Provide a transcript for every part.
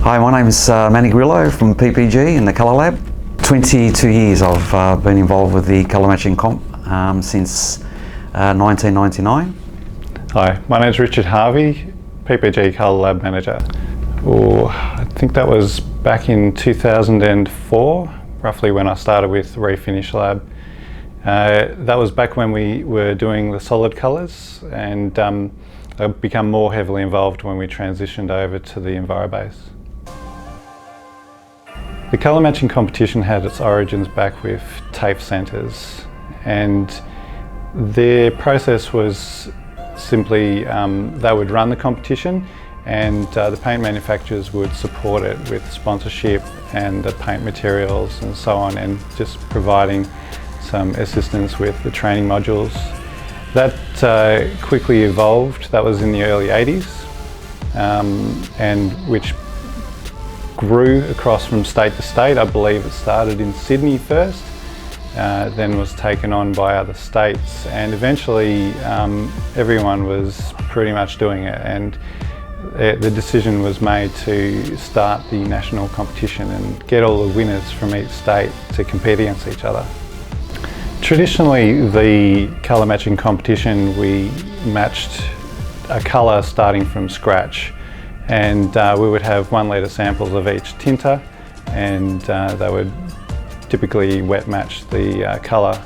Hi, my name is Manny Grillo from PPG in the Colour Lab. 22 years I've been involved with the colour matching comp since 1999. Hi, my name is Richard Harvey, PPG Colour Lab Manager. I think that was back in 2004, roughly when I started with Refinish Lab. That was back when we were doing the solid colours, and I've become more heavily involved when we transitioned over to the EnviroBase. The colour matching competition had its origins back with TAFE centres, and their process was simply they would run the competition, and the paint manufacturers would support it with sponsorship and the paint materials and so on, and just providing some assistance with the training modules. That quickly evolved. That was in the early 80s, and which grew across from state to state. I believe it started in Sydney first, then was taken on by other states, and eventually everyone was pretty much doing it, and the decision was made to start the national competition and get all the winners from each state to compete against each other. Traditionally, the colour matching competition, we matched a colour starting from scratch, and we would have 1 litre samples of each tinter, and they would typically wet match the colour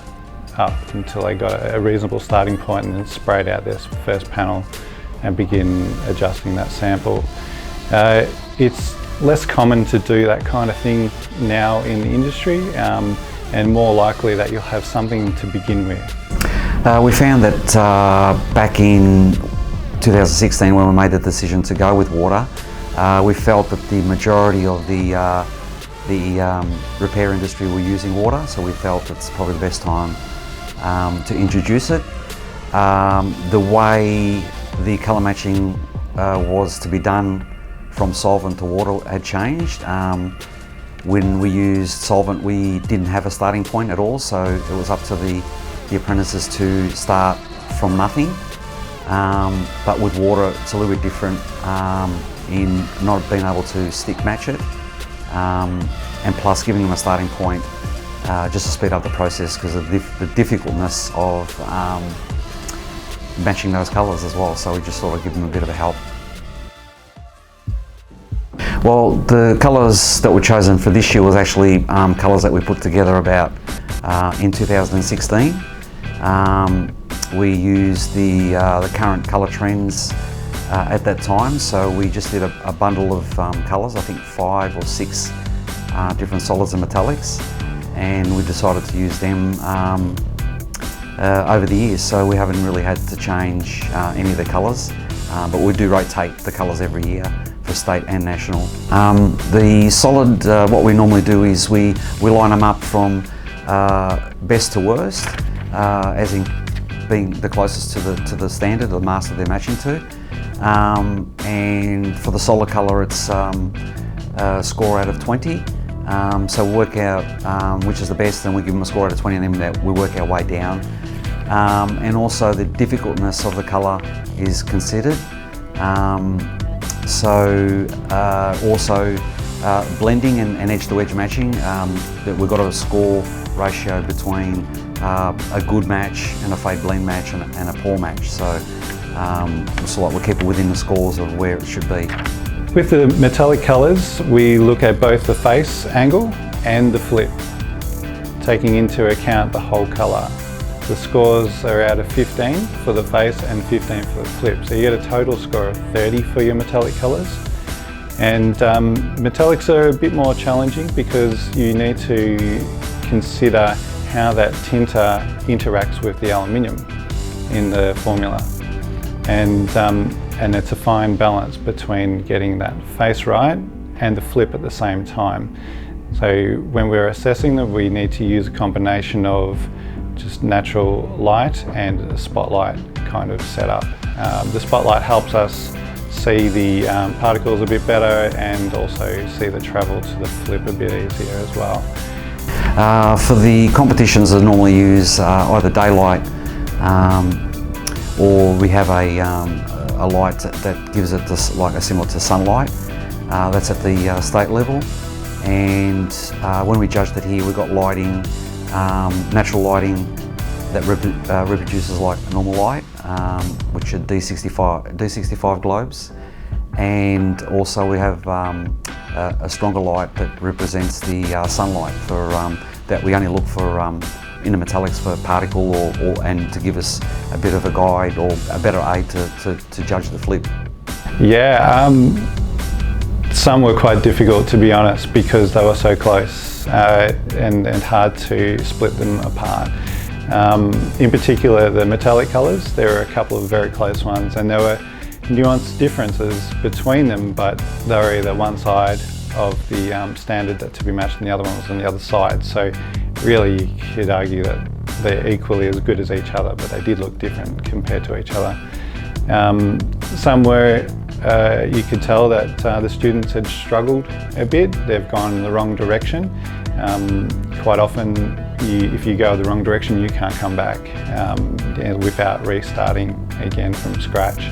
up until they got a reasonable starting point, and then sprayed out their first panel and begin adjusting that sample. It's less common to do that kind of thing now in the industry, and more likely that you'll have something to begin with. We found that back in 2016, when we made the decision to go with water, we felt that the majority of the repair industry were using water, so we felt it's probably the best time to introduce it. The way the colour matching was to be done from solvent to water had changed. When we used solvent, we didn't have a starting point at all, so it was up to the apprentices to start from nothing. But with water, it's a little bit different in not being able to stick match it, and plus giving them a starting point just to speed up the process because of the difficultness of matching those colours as well. So we just sort of give them a bit of a help. Well, the colours that were chosen for this year was actually colours that we put together about in 2016. We used the current colour trends at that time, so we just did a bundle of colours, I think 5 or 6 different solids and metallics, and we decided to use them over the years, so we haven't really had to change any of the colours, but we do rotate the colours every year for state and national. The solid, what we normally do is we line them up from best to worst, as in being the closest to the standard or the master they're matching to. And for the solid colour, it's a score out of 20. So we work out which is the best, and we give them a score out of 20, and then we work our way down. And also the difficultness of the colour is considered. Also blending and edge-to-edge matching, that we've got a score ratio between a good match and a fade blend match and a poor match. So we'll keep it within the scores of where it should be. With the metallic colours, we look at both the face angle and the flip, taking into account the whole colour. The scores are out of 15 for the face and 15 for the flip. So you get a total score of 30 for your metallic colours. And metallics are a bit more challenging because you need to consider how that tinter interacts with the aluminium in the formula. And it's a fine balance between getting that face right and the flip at the same time. So when we're assessing them, we need to use a combination of just natural light and a spotlight kind of setup. The spotlight helps us see the particles a bit better, and also see the travel to the flip a bit easier as well. For the competitions, I normally use either daylight or we have a light that gives it this, like similar to sunlight. That's at the state level. And when we judged it here, we got lighting, natural lighting that reproduces like normal light, which are D65 globes. And also we have a stronger light that represents the sunlight for that we only look for in the metallics for particle and to give us a bit of a guide or a better aid to judge the flip. Yeah, some were quite difficult, to be honest, because they were so close and hard to split them apart. In particular, the metallic colours, there were a couple of very close ones, and there were nuanced differences between them, but they were either one side of the standard that to be matched and the other one was on the other side. So really you could argue that they're equally as good as each other, but they did look different compared to each other. Some were, you could tell that the students had struggled a bit. They've gone in the wrong direction. Quite often, if you go the wrong direction, you can't come back without restarting again from scratch.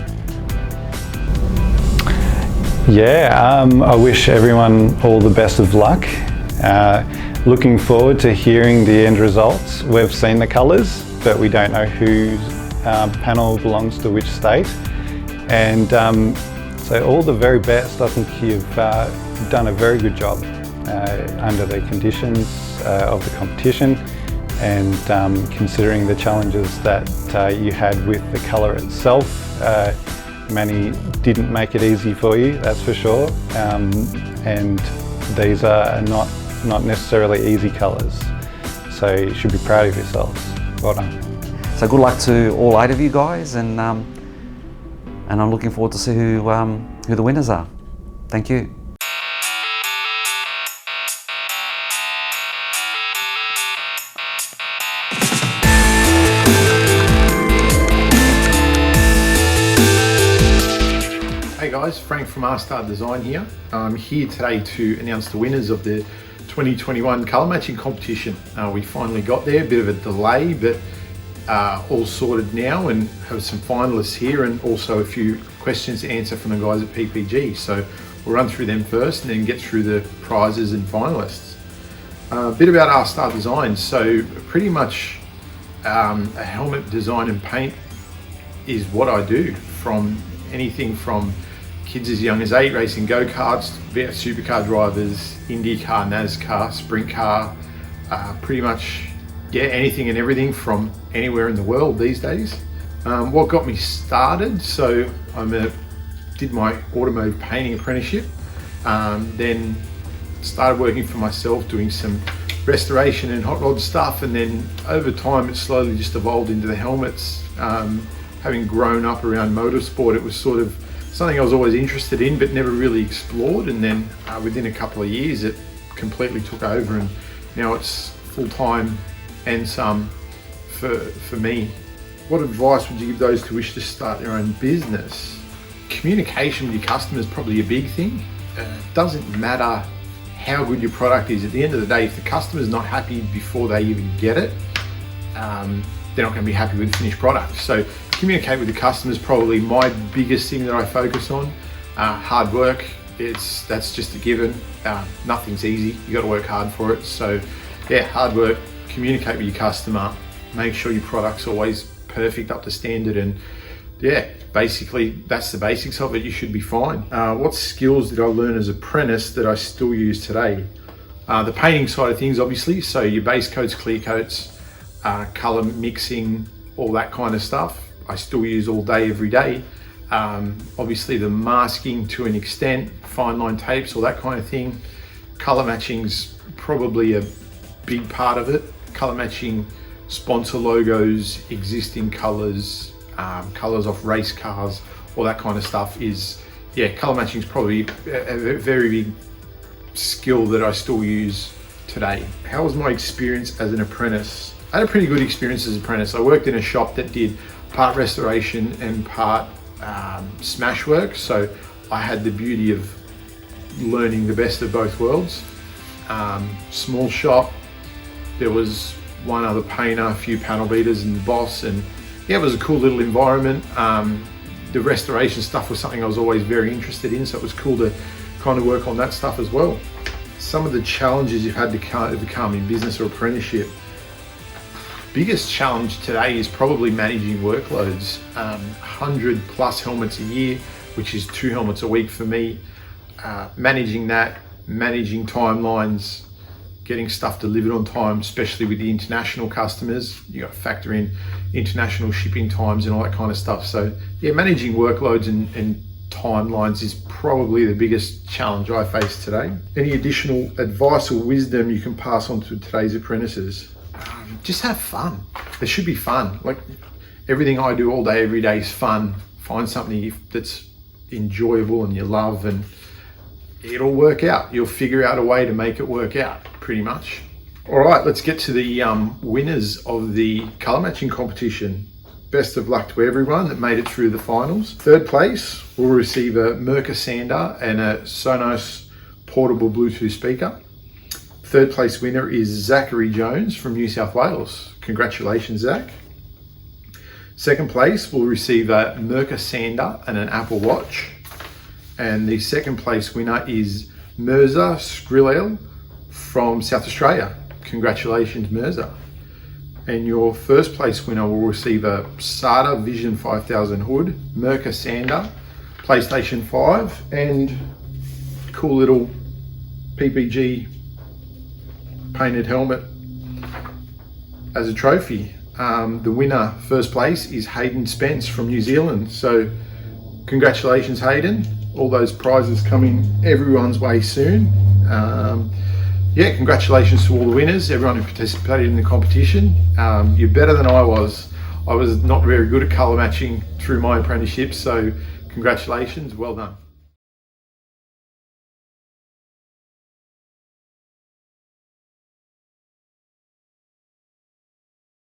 Yeah, I wish everyone all the best of luck. Looking forward to hearing the end results. We've seen the colours, but we don't know whose panel belongs to which state. And so all the very best. I think you've done a very good job under the conditions of the competition, and considering the challenges that you had with the colour itself. Manny didn't make it easy for you, that's for sure, and these are not necessarily easy colours, so you should be proud of yourselves. Well done. So good luck to all 8 of you guys, and I'm looking forward to see who the winners are. Thank you. Hey guys, Frank from R-Star Design here. I'm here today to announce the winners of the 2021 colour matching competition. We finally got there, a bit of a delay, but all sorted now, and have some finalists here and also a few questions to answer from the guys at PPG. So we'll run through them first and then get through the prizes and finalists. A bit about R-Star Design. So pretty much a helmet design and paint is what I do, from anything from kids as young as 8 racing go-karts, supercar drivers, IndyCar, NASCAR, sprint car, pretty much anything and everything from anywhere in the world these days. What got me started, so I did my automotive painting apprenticeship, then started working for myself doing some restoration and hot rod stuff, and then over time it slowly just evolved into the helmets. Having grown up around motorsport, it was sort of something I was always interested in but never really explored, and then within a couple of years it completely took over, and now it's full-time and some for me. What advice would you give those who wish to start their own business? Communication with your customers is probably a big thing. It doesn't matter how good your product is. At the end of the day, if the customer's not happy before they even get it, they're not going to be happy with the finished product. So communicate with the customers, probably my biggest thing that I focus on. Hard work, that's just a given. Nothing's easy, you got to work hard for it. So yeah, hard work, communicate with your customer, make sure your product's always perfect, up to standard, and yeah, basically that's the basics of it. You should be fine. What skills did I learn as an apprentice that I still use today? The painting side of things, obviously, so your base coats, clear coats, color mixing, all that kind of stuff I still use all day, every day. Obviously the masking to an extent, fine line tapes, all that kind of thing. Color matching's probably a big part of it. Color matching sponsor logos, existing colors, colors off race cars, all that kind of stuff is, yeah, color matching is probably a very big skill that I still use today. How was my experience as an apprentice? I had a pretty good experience as an apprentice. I worked in a shop that did part restoration and part smash work, so I had the beauty of learning the best of both worlds. Small shop, there was one other painter, a few panel beaters and the boss, and yeah, it was a cool little environment. The restoration stuff was something I was always very interested in, so it was cool to kind of work on that stuff as well. Some of the challenges you've had to overcome in business or apprenticeship. Biggest challenge today is probably managing workloads. 100 plus helmets a year, which is 2 helmets a week for me. Managing that, managing timelines, getting stuff delivered on time, especially with the international customers. You got to factor in international shipping times and all that kind of stuff. So yeah, managing workloads and timelines is probably the biggest challenge I face today. Any additional advice or wisdom you can pass on to today's apprentices? Just have fun. There should be fun. Like everything I do all day, every day is fun. Find something that's enjoyable and you love, and it'll work out. You'll figure out a way to make it work out, pretty much. All right, let's get to the winners of the colour matching competition. Best of luck to everyone that made it through the finals. Third place will receive a Mirka sander and a Sonos portable Bluetooth speaker. Third place winner is Zachary Jones from New South Wales. Congratulations, Zach. Second place will receive a Mirka sander and an Apple Watch. And the second place winner is Mirza Skrilel from South Australia. Congratulations, Mirza. And your first place winner will receive a SATA Vision 5000 hood, Mirka sander, PlayStation 5, and cool little PPG painted helmet as a trophy. The winner, first place, is Hayden Spence from New Zealand. So congratulations, Hayden. All those prizes coming everyone's way soon. Yeah, congratulations to all the winners, everyone who participated in the competition. You're better than I was. I was not very good at colour matching through my apprenticeship, so congratulations, well done.